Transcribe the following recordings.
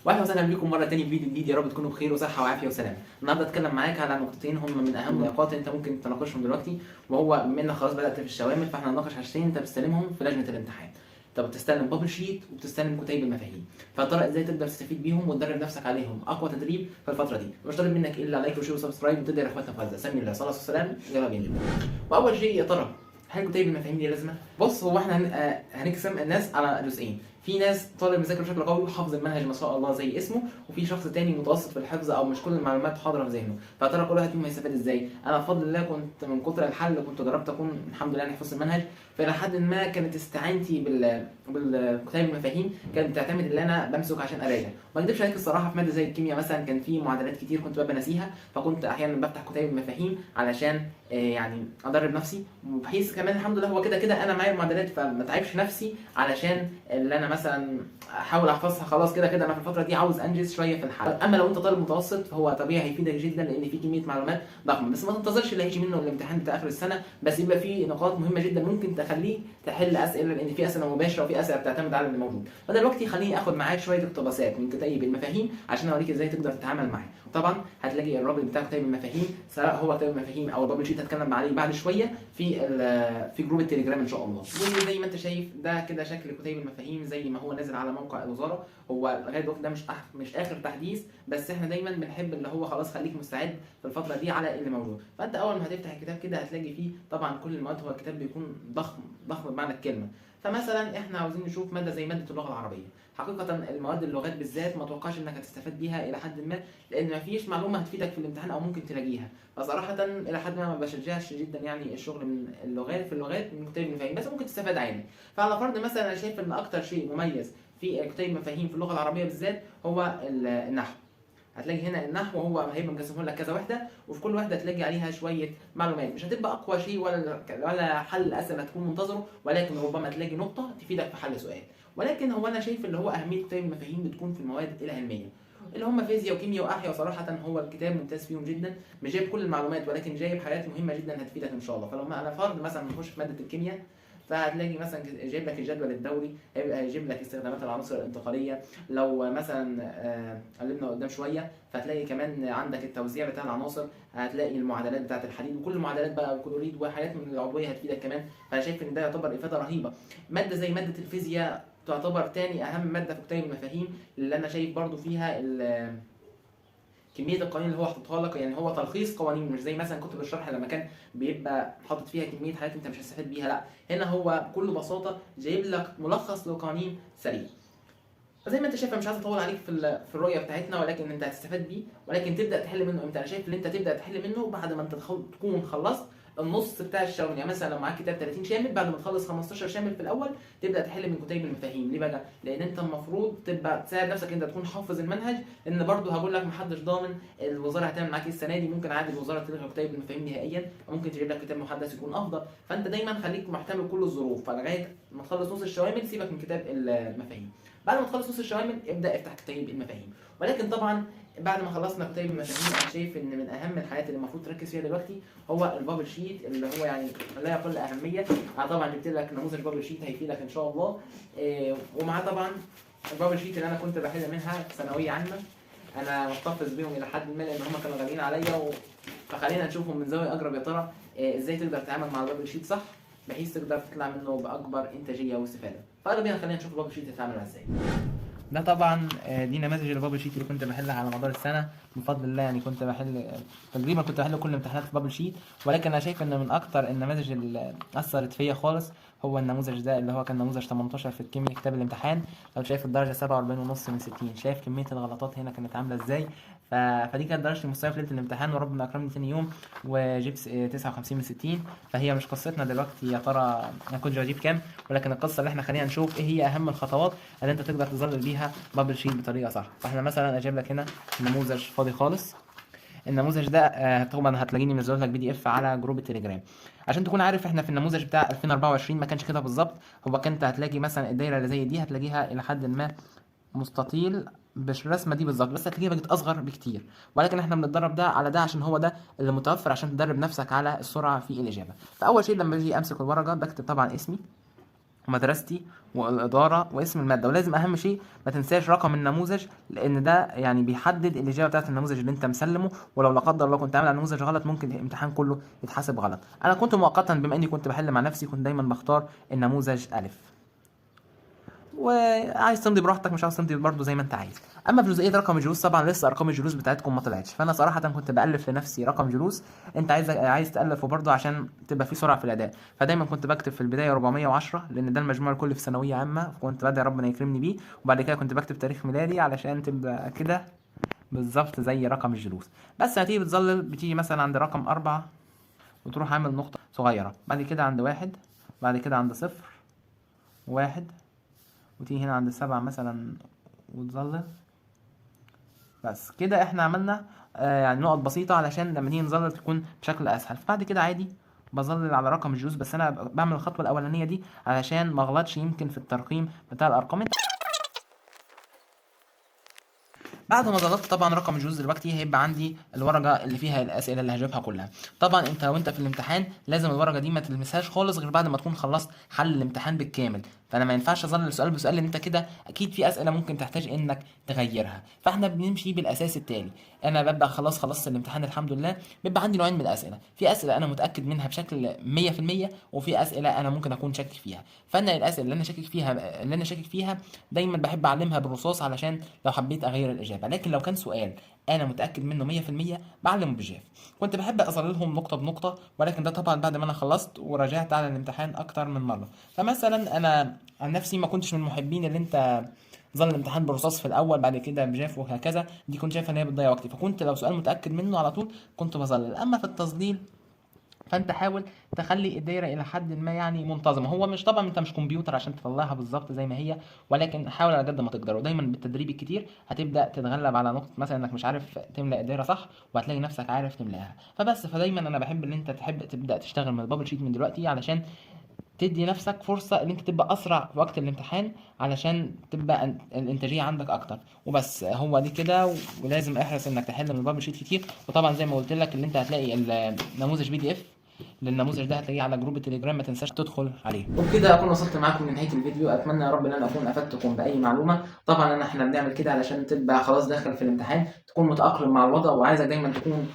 واهلا وسهلا بكم مره تاني في فيديو جديد. يا رب تكونوا بخير وصحه وعافيه وسلام. النهارده اتكلم معاك على نقطتين هم من اهم النقاط اللي انت ممكن تناقشهم دلوقتي، وهو بما انك خلاص بدات في الشوامل فاحنا هنناقش حاجتين انت بتستلمهم في لجنه الامتحان. انت بتستلم بابل شيت وبتستلم كتيب المفاهيم، فترى ازاي تقدر تستفيد بيهم وتدرب نفسك عليهم اقوى تدريب في الفتره دي. مش طالب منك الا لايك وشير وسبسكرايب وتدي لاخواتنا في غزه. سمي الله صلاه والسلام. يلا بينا. واول شيء يا ترى هل كتيب المفاهيم دي لازمه؟ بص، هو احنا هنقسم الناس على جزئين. في ناس طالب مذاكر بشكل قوي وحافظ المنهج ما شاء الله زي اسمه، وفي شخص تاني متوسط في الحفظ او مش كل المعلومات حاضره في ذهنه. فترى كل واحد فيهم هيستفاد ازاي؟ انا بفضل الله كنت من كتر الحل كنت جربت اكون الحمد لله حفظت المنهج، فالى حد ما كانت استعانتي بالكتاب المفاهيم كانت بتعتمد ان انا بمسك عشان اراجع. ما اكذبش عليك الصراحه، في ماده زي الكيمياء مثلا كان في معادلات كتير كنت ببقى ناسيها، فكنت احيانا بفتح كتاب المفاهيم علشان يعني ادرب نفسي، وبحيث كمان الحمد لله هو كده كده انا معايا المعادلات فما تعبش نفسي علشان اللي انا مثلا احاول احفظها. خلاص كده كده انا في الفتره دي عاوز انجز شويه في الحل. اما لو انت طالب متوسط فهو طبيعي هيفيدك جدا لان في كميه معلومات ضخمه، بس ما تنتظرش اللي هيجي منه الامتحان بتاع اخر السنه، بس يبقى في نقاط مهمه جدا ممكن تخليك تحل اسئله، لان في اسئله مباشره وفي اسئله بتعتمد على اللي موجود. فدلوقتي خليني اخد معاك شويه اقتباسات من كتيب المفاهيم عشان اوريك ازاي تقدر تتعامل معاه. طبعا هتلاقي الرابط بتاع كتيب المفاهيم سواء هو كتيب المفاهيم او البابل شيت هتكلم عليه بعد شويه في جروب التليجرام ان شاء الله. وزي ما انت شايف ده كده شكل كتيب المفاهيم زي ما هو نازل على موقع الوزاره. هو لغايه دلوقتي ده مش اخر تحديث، بس احنا دايما بنحب اللي هو خلاص خليك مستعد في الفتره دي على اللي موجود. فانت اول ما هتفتح الكتاب كده هتلاقي فيه طبعا كل المواد. هو الكتاب بيكون ضخم ضخم بمعنى الكلمه. فمثلا احنا عاوزين نشوف ماده زي ماده اللغه العربيه. حقيقه المواد اللغات بالذات ما توقعش انك هتستفاد بيها الى حد ما، لان ما فيش معلومه هتفيدك في الامتحان او ممكن تلاقيها. فصراحه الى حد ما بشجعش جدا يعني الشغل من اللغات من كتيب المفاهيم، بس ممكن تستفاد عادي. فعلى فرض مثلا انا شايف ان اكتر شيء مميز في كتيب المفاهيم في اللغه العربيه بالذات هو النحو. هتلاقي هنا النحو وهو هيبقى مقسمه لك كذا وحده، وفي كل وحده تلاقي عليها شويه معلومات. مش هتبقى اقوى شيء ولا حل اسئله تكون منتظره، ولكن ربما تلاقي نقطه تفيدك في حل سؤال. ولكن هو انا شايف اللي هو اهميه كتيب المفاهيم بتكون في المواد العلميه اللي هم فيزياء وكيمياء واحياء. صراحه هو الكتاب ممتاز فيهم جدا، مش جايب كل المعلومات ولكن جايب حاجات مهمه جدا هتفيدك ان شاء الله. فلما انا فرض مثلا نخش في ماده الكيمياء فهتلاقي مثلا جايب لك الجدول الدوري، هيجيب لك استخدامات العناصر الانتقاليه. لو مثلا قلبنا قدام شويه فهتلاقي كمان عندك التوزيع بتاع العناصر، هتلاقي المعادلات بتاعه الحديد وكل المعادلات بقى الكلوريد وحاجات من العضويه هتفيدك كمان. فانا شايف ان ده يعتبر افاده رهيبه. ماده زي ماده الفيزياء تعتبر تاني اهم ماده في كتيب المفاهيم، اللي انا شايف برضو فيها كميه القوانين اللي هو حاططها لك. يعني هو تلخيص قوانين، مش زي مثلا كتب الشرح لما كان بيبقى حاطط فيها كميه حاجات انت مش هتستفاد بيها. لا، هنا هو بكل بساطه جايب لك ملخص لقوانين سريع. فزي ما انت شايف مش عايز اطول عليك في الرؤيه بتاعتنا، ولكن انت هتستفاد بيه. ولكن تبدا تحل منه امتى؟ انا شايف ان انت تبدا تحل منه بعد ما انت تكون خلصت النص بتاع الشاورما. يعني مثلا لو معاك كتاب 30 شامل، بعد ما تخلص 15 شامل في الاول تبدا تحل من كتيب المفاهيم. ليه بقى؟ لان انت المفروض تبقى تساعد نفسك انت تكون حافظ المنهج، لان برضه هقول لك محدش ضامن الوزاره هتعمل معاك ايه السنه دي. ممكن عادي الوزاره تلغي كتيب المفاهيم نهائيا، وممكن تجيب لك كتاب محدث يكون افضل. فانت دايما خليك محتمل كل الظروف، فلغايه ما تخلص نص الشوامل سيبك من كتاب المفاهيم. بعد ما تخلص نص الشوامل ابدا افتح كتيب المفاهيم. ولكن طبعا بعد ما خلصنا كتيب المفاهيم انا شايف ان من اهم الحاجات اللي المفروض تركز فيها دلوقتي هو البابل شيت، اللي هو يعني لا يقل اهميه. انا طبعا جبت لك نموذج بابل شيت هيفيدك ان شاء الله. ومعاه طبعا البابل شيت اللي انا كنت بحل منها في ثانويه عامه. انا محتفظ بيهم الى حد ما لان هم كانوا غاليين عليا فخلينا نشوفهم من زاويه اقرب. يا ترى ازاي تقدر تتعامل مع البابل شيت صح بحيث تقدر تطلع منه باكبر انتاجيه واستفاده. فيلا بينا خلينا نشوف البابل شيت تتعامل ازاي. ده طبعا دي نماذج البابل شيت اللي كنت بحلها على مدار السنه بفضل الله. يعني كنت بحل تقريبا كل الامتحانات في بابل شيت. ولكن انا شايف ان من اكتر النماذج اللي اثرت فيا خالص هو النموذج ده اللي هو كان نموذج 18 في الكيمياء كتاب الامتحان. لو شايف الدرجه 47.5 من 60، شايف كميه الغلطات هنا كانت عامله ازاي. فدي كانت درجه المستوى في ليله الامتحان، وربنا اكرمني ثاني يوم وجبت 59 من 60. فهي مش قصتنا دلوقتي يا ترى انا كنت هجيب كام، ولكن القصه اللي احنا خلينا نشوف ايه هي اهم الخطوات اللي انت تقدر تظلل بيها بابل شيت بطريقه صح. فاحنا مثلا اجيب لك هنا نموذج فاضي خالص. النموذج ده طبعا هتلاقيني منزل لك PDF على جروب التليجرام. عشان تكون عارف احنا في النموذج بتاع 2024 ما كانش كده بالظبط. هو كنت هتلاقي مثلا الدايره اللي زي دي هتلاقيها الى حد ما مستطيل بالرسمه دي بالظبط، بس هتلاقيها بقت اصغر بكتير. ولكن احنا بنتدرب ده على ده عشان هو ده اللي متوفر عشان تدرب نفسك على السرعه في الاجابه. فاول شيء لما باجي امسك الورقه بكتب طبعا اسمي ومدرستي والإدارة واسم المادة، ولازم أهم شيء ما تنساش رقم النموذج، لأن ده يعني بيحدد الإجابة بتاعت النموذج اللي أنت مسلمه، ولو لا قدر الله كنت عامل على النموذج غلط ممكن الامتحان كله يتحاسب غلط. أنا كنت مؤقتا بما إني كنت بحل مع نفسي كنت دايما بختار النموذج ألف، وعايز تمضي براحتك، مش عايز تمضي برضه زي ما انت عايز. اما في جزئيه رقم الجلوس طبعا لسه ارقام الجلوس بتاعتكم ما طلعتش، فانا صراحه كنت بالف لنفسي رقم جلوس. انت عايز تالفه برضه عشان تبقى في سرعه في الاداء، فدايما كنت بكتب في البدايه 410 لان ده المجموع الكلي في ثانويه عامه، فكنت بدعي ربنا يكرمني بيه، وبعد كده كنت بكتب تاريخ ميلادي علشان تبقى كده بالظبط زي رقم الجلوس. بس هتيجي بتظلل، بتيجي مثلا عند رقم 4 وتروح عامل نقطه صغيره، بعد كده عند 1، بعد كده عند 0 1، وتيجي هنا عند 7 مثلا وتظلل. بس كده احنا عملنا يعني نقط بسيطة علشان لما نيجي نظلل تكون بشكل اسهل. فبعد كده عادي بظلل على رقم الجلوس، بس انا بعمل الخطوة الاولانية دي علشان ما اغلطش يمكن في الترقيم بتاع الارقام. بعد ما ضغطت طبعا رقم الجزء دلوقتي هيبقى عندي الورقه اللي فيها الاسئله اللي هجاوبها كلها. طبعا انت وانت في الامتحان لازم الورقه دي ما تلمسهاش خالص غير بعد ما تكون خلصت حل الامتحان بالكامل، فانا ما ينفعش اظلل سؤال بسؤال لان انت كده اكيد في اسئله ممكن تحتاج انك تغيرها. فاحنا بنمشي بالاساس التالي، انا ببدا خلصت الامتحان الحمد لله، بيبقى عندي نوعين من الاسئله، في اسئله انا متاكد منها بشكل 100% وفي اسئله انا ممكن اكون شاكك فيها. فانا الاسئله اللي انا شاكك فيها دايما بحب اعلمها بالرصاص علشان لو حبيت اغير الاجابه، لكن لو كان سؤال انا متاكد منه 100% بعلمه بالجاف. كنت بحب اظللهم نقطه بنقطه، ولكن ده طبعا بعد ما انا خلصت وراجعت على الامتحان اكتر من مره. فمثلا انا عن نفسي ما كنتش من المحبين اللي انت ظل الامتحان برصاص في الاول بعد كده بجاف وهكذا، دي كنت شايفه ان هي بتضيع وقتي، فكنت لو سؤال متاكد منه على طول كنت بظلل. اما في التظليل فانت حاول تخلي الدايره الى حد ما يعني منتظمه، هو مش طبعا انت مش كمبيوتر عشان تطلعها بالظبط زي ما هي، ولكن حاول على قد ما تقدر، ودايما بالتدريب الكتير هتبدا تتغلب على نقطه مثلا انك مش عارف تملا الدايره صح، وهتلاقي نفسك عارف تملاها. فدايما انا بحب ان انت تحب تبدا تشتغل من البابل شيت من دلوقتي علشان تدي نفسك فرصة ان انت تبقى اسرع في وقت الامتحان علشان تبقى الانتاجية عندك اكتر. وبس هو دي كده، ولازم احرص انك تحل من البابل شيت كتير. وطبعا زي ما قلت لك اللي انت هتلاقي النموذج PDF للنموذج ده هتلاقيه على جروب التليجرام، ما تنساش تدخل عليه. وبكده اكون وصلت معاكم لنهايه الفيديو، اتمنى يا رب ان انا اكون افدتكم باي معلومه. طبعا احنا بنعمل كده علشان تبقى خلاص داخل في الامتحان تكون متاقلم مع الوضع، وعايزك دايما تكون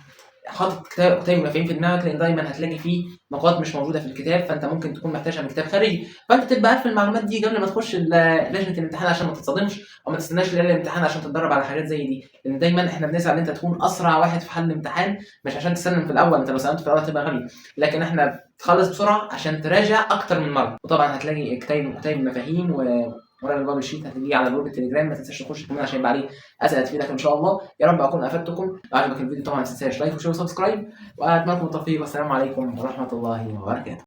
حاطط كتاب منافعين في دماغك، لان دايما هتلاقي فيه نقاط مش موجوده في الكتاب، فانت ممكن تكون محتاجها من كتاب خارجي، فانت تبقى عارف المعلومات دي قبل ما تخش لجنه الامتحان عشان ما تتصدمش، او ما تستناش ليله الامتحان عشان تتدرب على حاجات زي دي. لان دايما احنا بنسعى ان انت تكون اسرع واحد في حل الامتحان، مش عشان تسلم في الاول، انت لو سلمت في الاول هتبقى غبي، لكن احنا تخلص بسرعه عشان تراجع اكتر من مره. وطبعا هتلاقي كتيب مفاهيم ورق البابل شيت هتلاقيه على جروب التليجرام، ما تنساش تخش كمان عشان يبقى عليه اسئله تفيدك ان شاء الله. يا رب اكون افدتكم. لو عجبك الفيديو طبعا ما تنساش لايك وشير وسبسكرايب، واتمنى لكم التوفيق، والسلام عليكم ورحمه الله وبركاته.